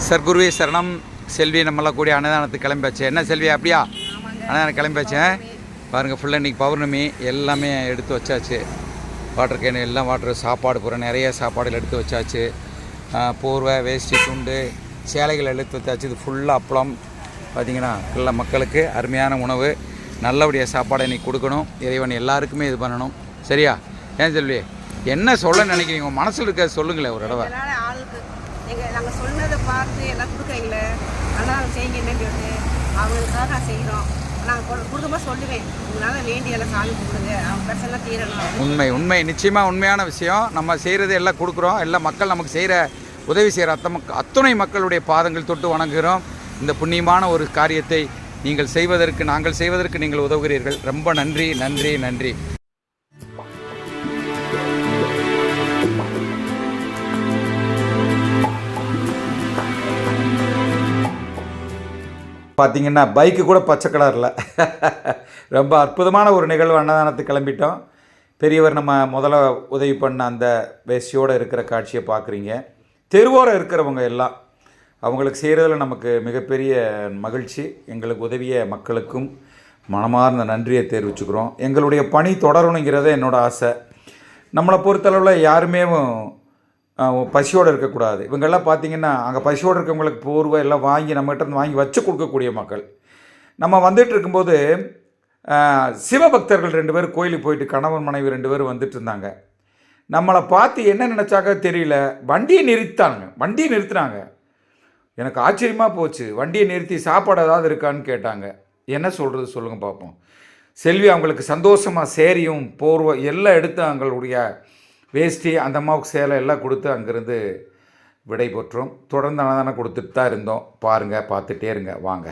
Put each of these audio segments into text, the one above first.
சர்க்குருவே சரணம். செல்வி நம்மளாம் கூடிய அன்னதானத்துக்கு கிளம்பியாச்சு. என்ன செல்வி அப்படியா? அன்னதானம் கிளம்பியாச்சேன். பாருங்கள், ஃபுல்லாக இன்றைக்கி பௌர்ணமி, எல்லாமே எடுத்து வச்சாச்சு. வாட்டர் கேனு எல்லாம் வாட்டர், சாப்பாடு பூரா நிறைய சாப்பாடுகள் எடுத்து வச்சாச்சு. போர்வை, வேஷ்டி, துண்டு, சேலைகள் எடுத்து வச்சாச்சு. இது ஃபுல்லாக அப்பளம். பார்த்திங்கன்னா ஃபுல்லாக மக்களுக்கு அருமையான உணவு, நல்லபடியாக சாப்பாடை இன்றைக்கி கொடுக்கணும். இறைவன் எல்லாருக்குமே இது பண்ணணும். சரியா? ஏன் செல்வி, என்ன சொல்ல நினைக்கிறீங்க? உங்கள் மனசில் இருக்க சொல்லுங்களேன் ஒரு தடவை. நாங்கள் சொன்னதை பார்த்து எல்லாம் கொடுக்குறீங்களே, அதெல்லாம் செய்யுங்கன்னு சொல்லிட்டு அவங்களுக்காக நான் செய்கிறோம். நாங்கள் கொடுக்கும்போது சொல்லுவேன், உங்களால் வேண்டிய எல்லாம் சாமி கொடுங்க, அவங்க பிரச்சனை தீரணும். உண்மை நிச்சயமாக உண்மையான விஷயம். நம்ம செய்கிறது எல்லாம் கொடுக்குறோம். எல்லாம் மக்கள் நமக்கு செய்கிற உதவி செய்கிற அத்துணை மக்களுடைய பாதங்கள் தொட்டு வணங்குகிறோம். இந்த புண்ணியமான ஒரு காரியத்தை நாங்கள் செய்வதற்கு நீங்கள் உதவுகிறீர்கள். ரொம்ப நன்றி நன்றி நன்றி. பார்த்திங்கன்னா பைக்கு கூட பச்சை கலரில் ரொம்ப அற்புதமான ஒரு நிகழ்வு. அன்னதானத்துக்கு கிளம்பிட்டோம். பெரியவர் நம்ம முதல்ல உதவி பண்ண அந்த வேஷ்டியோடு இருக்கிற காட்சியை பார்க்குறீங்க. தெருவோரம் இருக்கிறவங்க எல்லாம் அவங்களுக்கு செய்கிறதுல நமக்கு மிகப்பெரிய மகிழ்ச்சி. எங்களுக்கு உதவிய மக்களுக்கும் மனமார்ந்த நன்றியை தெரிவிச்சுக்கிறோம். எங்களுடைய பணி தொடரணுங்கிறத என்னோடய ஆசை. நம்மளை பொறுத்தளவில் யாருமே பசியோடு இருக்கக்கூடாது. இவங்கெல்லாம் பார்த்திங்கன்னா அங்கே பசியோடு இருக்கவங்களுக்கு போர்வை எல்லாம் வாங்கி நம்மகிட்ட வாங்கி வச்சு கொடுக்கக்கூடிய மக்கள். நம்ம வந்துட்டு இருக்கும்போது சிவபக்தர்கள் 2 பேர் கோயிலுக்கு போயிட்டு கணவன் மனைவி 2 பேர் வந்துட்டு இருந்தாங்க. நம்மளை பார்த்து என்ன நினச்சாக்க தெரியல, வண்டியை நிறுத்தினாங்க. எனக்கு ஆச்சரியமாக போச்சு. வண்டியை நிறுத்தி சாப்பாடு ஏதாவது இருக்கான்னு கேட்டாங்க. என்ன சொல்கிறது சொல்லுங்கள் பார்ப்போம். செல்வி அவங்களுக்கு சந்தோஷமாக சேரியும் போர்வை எல்லாம் எடுத்து அவங்களுடைய வேஷ்டி, அந்த அம்மாவுக்கு சேலை எல்லாம் கொடுத்து அங்கேருந்து விடை பெற்றோம். தொடர்ந்து அன்னதானம் கொடுத்துட்டு தான் இருந்தோம். பாருங்கள், பார்த்துட்டே இருங்க, வாங்க.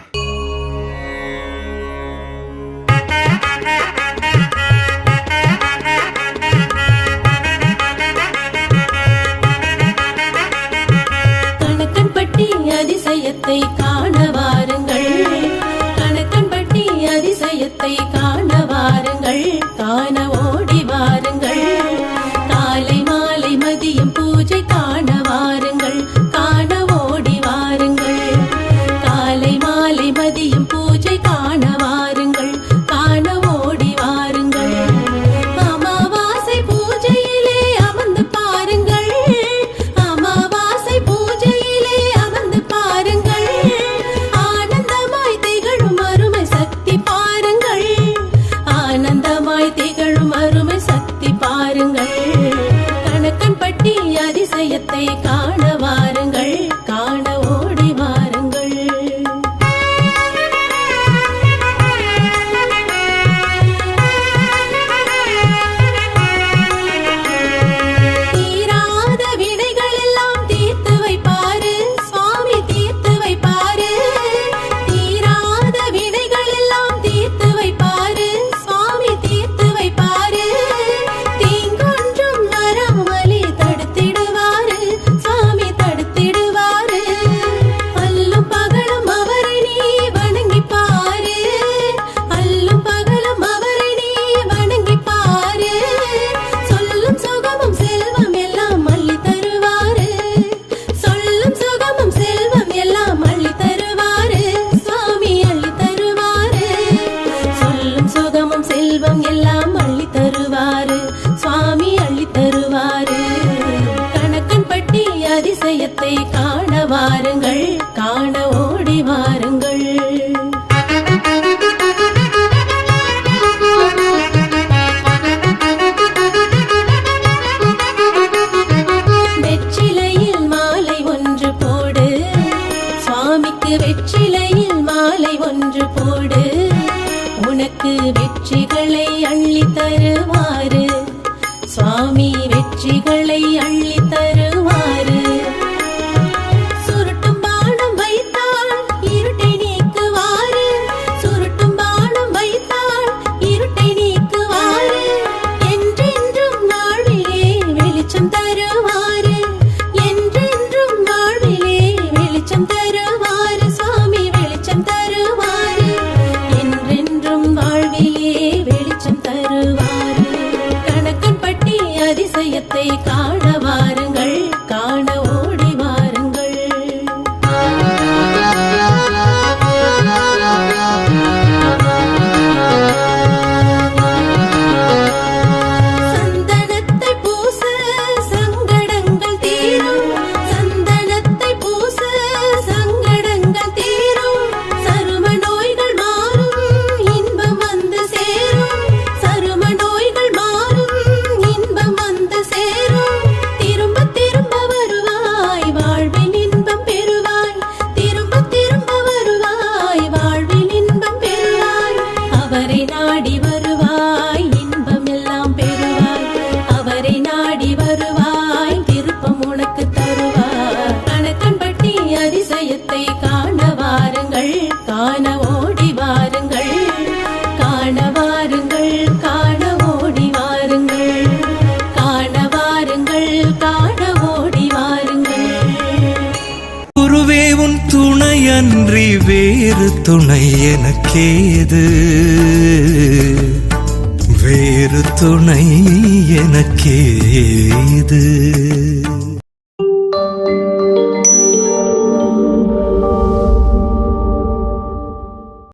கணக்கன்பட்டி அதிசயத்தை காண வாருங்கள், கணக்கன்பட்டி அதிசயத்தை காண வாருங்கள், காண ஓடி வாருங்கள். காலை மாலை மதியம் பூஜை காண வாருங்கள், காண ஓடி வாருங்கள். காலை மாலை மதியம் பூஜை காண வாருங்கள், காண ஓடி வாருங்கள். அமாவாசை பூஜையிலே அமர்ந்து பாருங்கள், அமாவாசை பூஜையிலே அமர்ந்து பாருங்கள். ஆனந்தமாய் திகழும் அருமை சக்தி பாருங்கள், ஆனந்தமாய் திகழும் அருமை சக்தி பாருங்கள். கணக்கன்பட்டி அதிசயத்தை காண வாருங்கள், காண ஓடி வாருங்கள். தீராத வினைகள் எல்லாம் தீர்த்து வைப்பாரு சுவாமி, தீர்த்து வைப்பாரு. தீராத வினைகள் எல்லாம் தீர்த்து வைப்பாரு சுவாமி, தீர்த்து வைப்பாரு. தீங்கொன்றும் வராமலே தடுத்திடுவாரு சுவாமி, தடுத்திடுவாரு. அல்லும் பகலும் அவரை நீ வணங்கி பாரு, அல்லும் பகலும் அவரை நீ வணங்கி பாரு. சொல்லும் சுகமும் செல்வம் எல்லாம் அள்ளி தருவாரு, சொல்லும் சுகமும் செல்வம் எல்லாம் அள்ளி தருவாரு சுவாமி, அள்ளி தருவாரு. சொல்லும் சுகமும் செல்வம் எல்லாம் அள்ளி தருவாரு சுவாமி, அள்ளி தருவாரு. கணக்கன்பட்டி அதிசயத்தை காண வாருங்கள், காண ஓடி வாருங்கள். வெற்றிலையில் மாலை ஒன்று போடு சுவாமிக்கு, வெற்றிலையில் மாலை ஒன்று போடு. உனக்கு வெற்றிகளை அள்ளி தருவாரு சுவாமி, வெற்றிகளை அள்ளி தருவாரு. சுருட்டும் பானம் வைத்தால் இருட்டை நீக்குவாரு, சுருட்டும் பானம் வைத்தால் இருட்டை நீக்குவாரு. என்றென்றும் வாழ்விலே வெளிச்சம் தருவாரு, என்றென்றும் வாழ்விலே வெளிச்சம் தருவாரு சுவாமி, வெளிச்சம் தருவாரு. என்றென்றும் வாழ்விலே வெளிச்சம் தருவாரு. கணக்கன்பட்டி அதிசயத்தை காண வாருங்கள், காண ஓடி வாருங்கள். அதிசயத்தை காண வாருங்கள், காண ஓடி வாருங்கள், காண வாருங்கள், காண ஓடி வாருங்கள், காண வாருங்கள், காண ஓடி வாருங்கள். குருவே உன் துணையன்றி வேறு துணை எனக்கேது, வேறு துணை எனக்கேது.